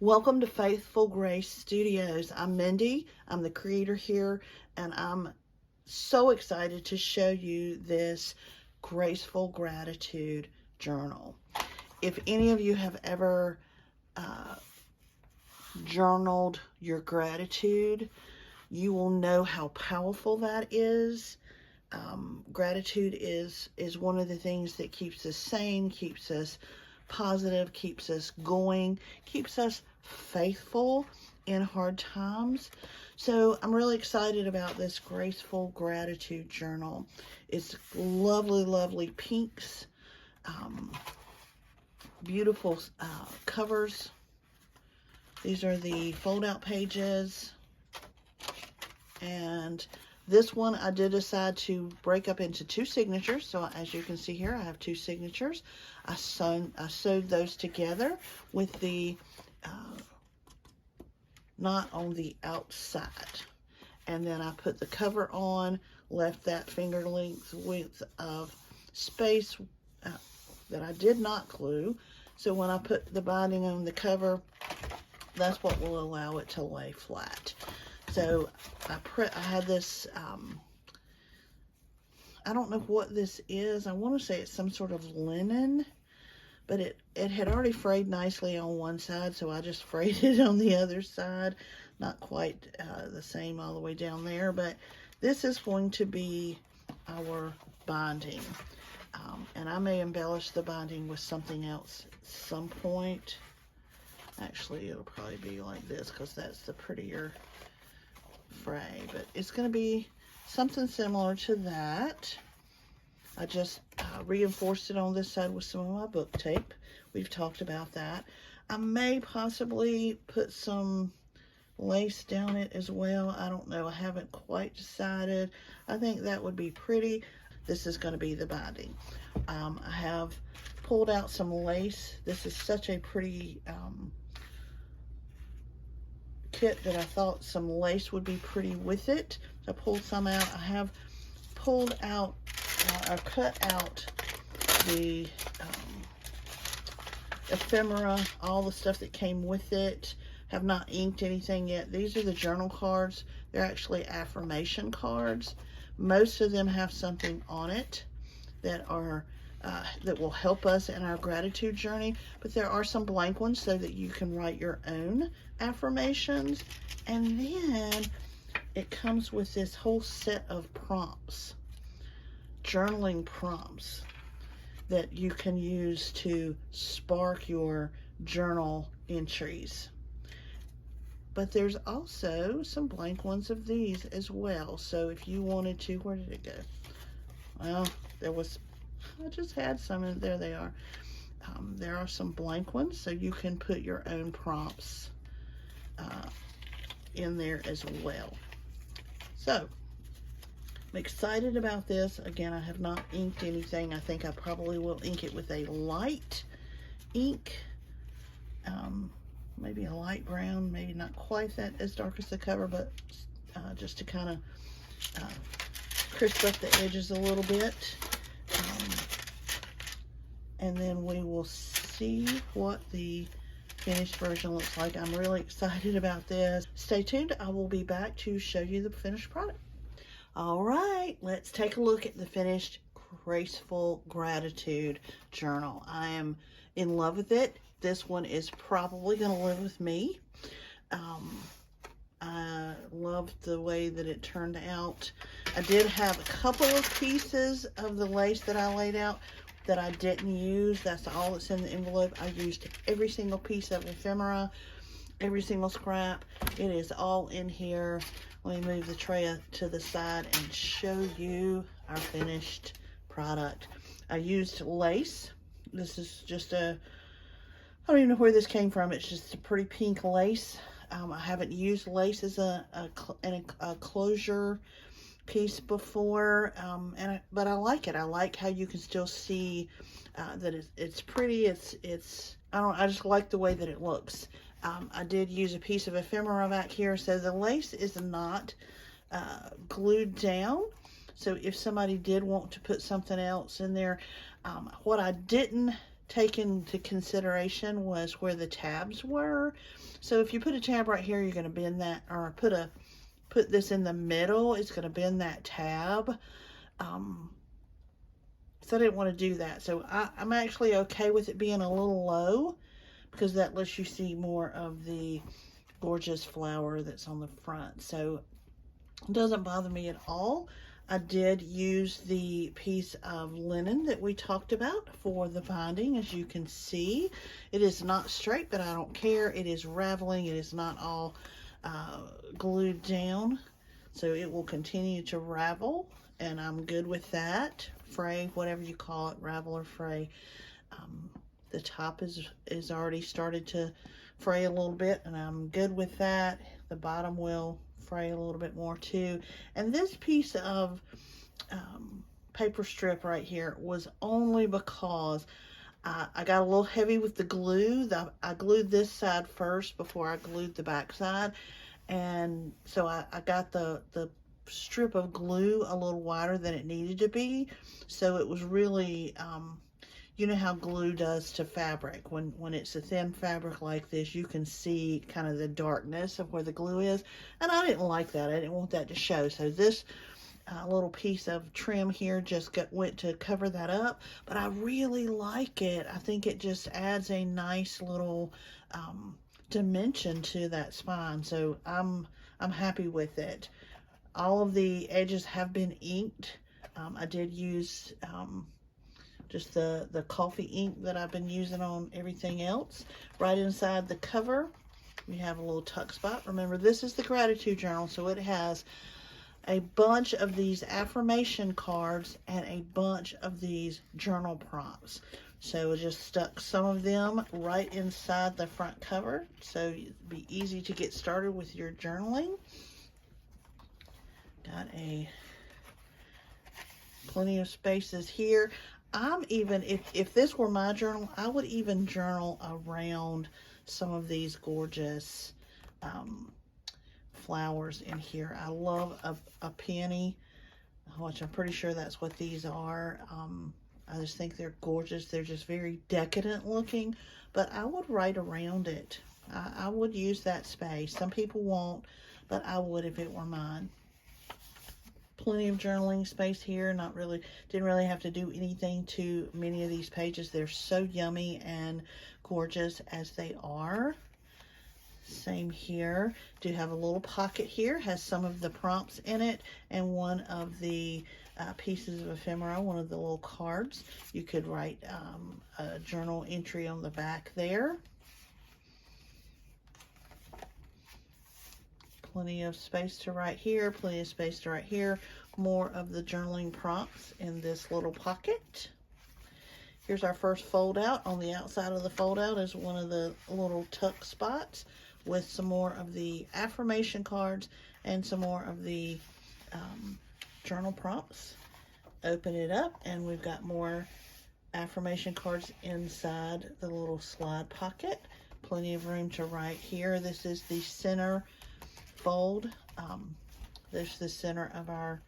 Welcome to Faithful Grace Studios. I'm Mindy. I'm the creator here, and I'm so excited to show you this Graceful Gratitude Journal. If any of you have ever journaled your gratitude, you will know how powerful that is. Gratitude is one of the things that keeps us sane, keeps us positive, keeps us going, keeps us faithful in hard times. So I'm really excited about this Graceful Gratitude Journal. It's lovely, lovely pinks, beautiful covers. These are the fold-out pages, and this one I did decide to break up into two signatures. So as you can see here, I have two signatures. I sewed those together with the knot on the outside. And then I put the cover on, left that finger length width of space that I did not glue. So when I put the binding on the cover, that's what will allow it to lay flat. So I had this, I don't know what this is. I want to say it's some sort of linen, but it had already frayed nicely on one side, so I just frayed it on the other side. Not quite the same all the way down there, but this is going to be our binding. And I may embellish the binding with something else at some point. Actually, it'll probably be like this because that's the prettier fray, but it's going to be something similar to that. I just reinforced it on this side with some of my book tape. We've talked about that. I may possibly put some lace down it as well. I don't know. I haven't quite decided. I think that would be pretty. This is going to be the binding. I have pulled out some lace. This is such a pretty kit that I thought some lace would be pretty with it. So I pulled some out. I have pulled out or cut out the ephemera, all the stuff that came with it. Have not inked anything yet. These are the journal cards. They're actually affirmation cards. Most of them have something on it that are that will help us in our gratitude journey, but there are some blank ones so that you can write your own affirmations. And then it comes with this whole set of prompts, journaling prompts that you can use to spark your journal entries. But there's also some blank ones of these as well. So if you wanted to, where did it go? Well, I just had some, and there they are. There are some blank ones, so you can put your own prompts in there as well. So I'm excited about this. Again, I have not inked anything. I think I probably will ink it with a light ink, maybe a light brown, maybe not quite that as dark as the cover, but just to kind of crisp up the edges a little bit. And then we will see what the finished version looks like. I'm really excited about this. Stay tuned. I will be back to show you the finished product. All right, let's take a look at the finished Graceful Gratitude Journal. I am in love with it. This one is probably going to live with me. I loved the way that it turned out. I did have a couple of pieces of the lace that I laid out that I didn't use. That's all that's in the envelope. I used every single piece of ephemera, every single scrap. It is all in here. Let me move the tray to the side and show you our finished product. I used lace. This is just I don't even know where this came from. It's just a pretty pink lace. I haven't used lace as a closure piece before, but I like it. I like how you can still see that it's pretty. I just like the way that it looks. I did use a piece of ephemera back here, so the lace is not glued down. So if somebody did want to put something else in there, what I didn't take into consideration was where the tabs were. So if you put a tab right here, you're going to bend that, or put this in the middle, it's going to bend that tab. So I didn't want to do that. So I'm actually okay with it being a little low, because that lets you see more of the gorgeous flower that's on the front. So it doesn't bother me at all. I did use the piece of linen that we talked about for the binding. As you can see, it is not straight, but I don't care. It is raveling. It is not all glued down, so it will continue to ravel, and I'm good with that. Fray, whatever you call it, ravel or fray. The top is already started to fray a little bit, and I'm good with that. The bottom will fray a little bit more too. And this piece of paper strip right here was only because I got a little heavy with the glue. I glued this side first before I glued the back side, and so I got the strip of glue a little wider than it needed to be. So it was really you know how glue does to fabric. When it's a thin fabric like this, you can see kind of the darkness of where the glue is. And I didn't like that. I didn't want that to show. So this little piece of trim here just went to cover that up. But I really like it. I think it just adds a nice little dimension to that spine. So I'm happy with it. All of the edges have been inked. I did use just the coffee ink that I've been using on everything else. Right inside the cover, we have a little tuck spot. Remember, this is the gratitude journal, so it has a bunch of these affirmation cards and a bunch of these journal prompts. So I just stuck some of them right inside the front cover, so it'd be easy to get started with your journaling. Got plenty of spaces here. I'm even, if this were my journal, I would even journal around some of these gorgeous flowers in here. I love a peony, which I'm pretty sure that's what these are. I just think they're gorgeous. They're just very decadent looking, but I would write around it. I would use that space. Some people won't, but I would if it were mine. Plenty of journaling space here. Didn't really have to do anything to many of these pages. They're so yummy and gorgeous as they are. Same here. Do have a little pocket here. Has some of the prompts in it, and one of the pieces of ephemera, one of the little cards. You could write a journal entry on the back there. Plenty of space to write here, plenty of space to write here. More of the journaling prompts in this little pocket. Here's our first fold out. On the outside of the fold out is one of the little tuck spots with some more of the affirmation cards and some more of the journal prompts. Open it up, and we've got more affirmation cards inside the little slide pocket. Plenty of room to write here. This is the center fold. There's the center of our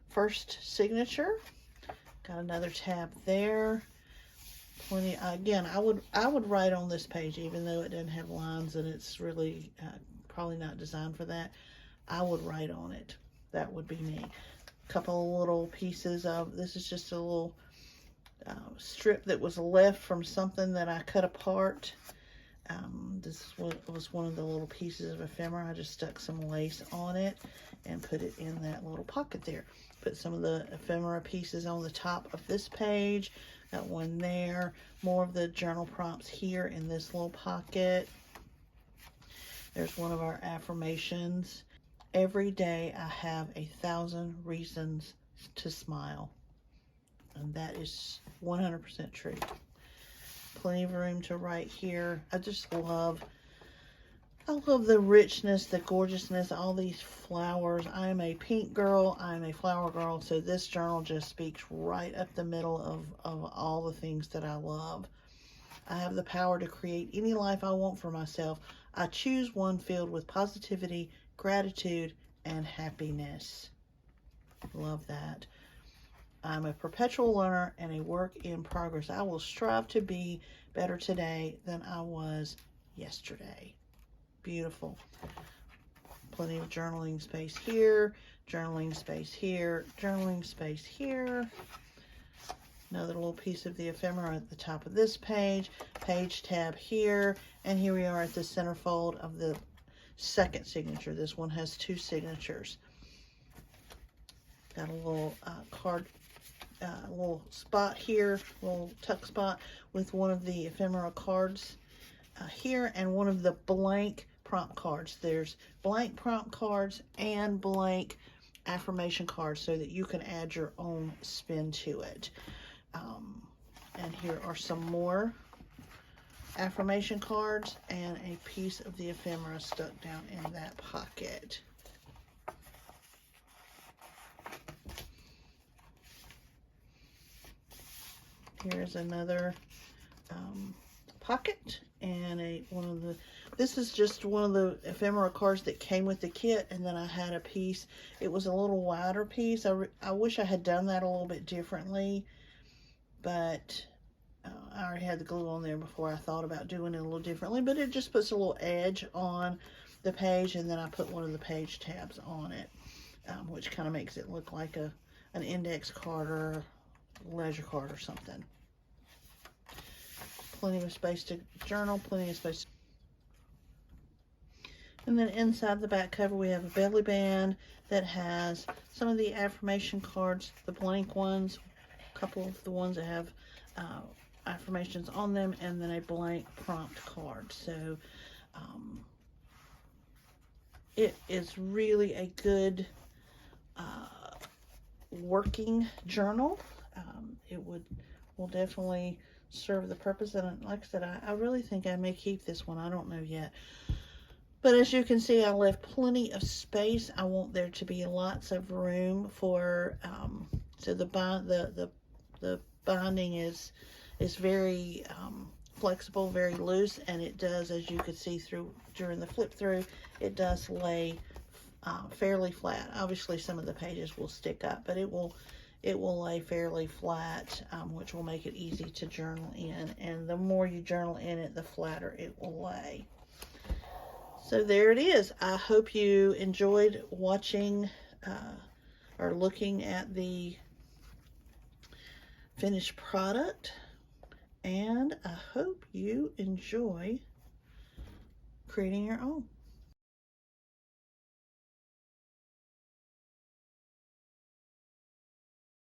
first signature. Got another tab there. Plenty. Again, I would write on this page, even though it doesn't have lines and it's really probably not designed for that. I would write on it. That would be me. A couple of little pieces of, this is just a little strip that was left from something that I cut apart. This was one of the little pieces of ephemera. I just stuck some lace on it and put it in that little pocket there. Put some of the ephemera pieces on the top of this page. Got one there. More of the journal prompts here in this little pocket. There's one of our affirmations. Every day I have 1,000 reasons to smile. And that is 100% true. Plenty of room to write here. I love the richness, the gorgeousness, all these flowers. I am a pink girl. I am a flower girl. So this journal just speaks right up the middle of all the things that I love. I have the power to create any life I want for myself. I choose one filled with positivity, gratitude, and happiness. Love that. I'm a perpetual learner and a work in progress. I will strive to be better today than I was yesterday. Beautiful. Plenty of journaling space here, journaling space here, journaling space here. Another little piece of the ephemera at the top of this page, page tab here, and here we are at the centerfold of the second signature. This one has 2 signatures. Got a little card, little spot here, little tuck spot with one of the ephemera cards here, and one of the blank prompt cards. There's blank prompt cards and blank affirmation cards so that you can add your own spin to it. And here are some more affirmation cards and a piece of the ephemera stuck down in that pocket. Here's another pocket and this is just one of the ephemera cards that came with the kit, and then I had a piece. It was a little wider piece. I wish I had done that a little bit differently, but I already had the glue on there before I thought about doing it a little differently, but it just puts a little edge on the page, and then I put one of the page tabs on it, which kind of makes it look like an index card or leisure card or something. Plenty of space to journal, plenty of space. And then inside the back cover we have a belly band that has some of the affirmation cards, the blank ones, a couple of the ones that have affirmations on them, and then a blank prompt card. So it is really a good working journal. It will definitely serve the purpose, and like I said, I really think I may keep this one. I don't know yet. But as you can see, I left plenty of space. I want there to be lots of room for, so the binding is very flexible, very loose, and it does, as you could see during the flip through, it does lay fairly flat. Obviously, some of the pages will stick up, but it will lay fairly flat, which will make it easy to journal in. And the more you journal in it, the flatter it will lay. So there it is. I hope you enjoyed watching or looking at the finished product, and I hope you enjoy creating your own.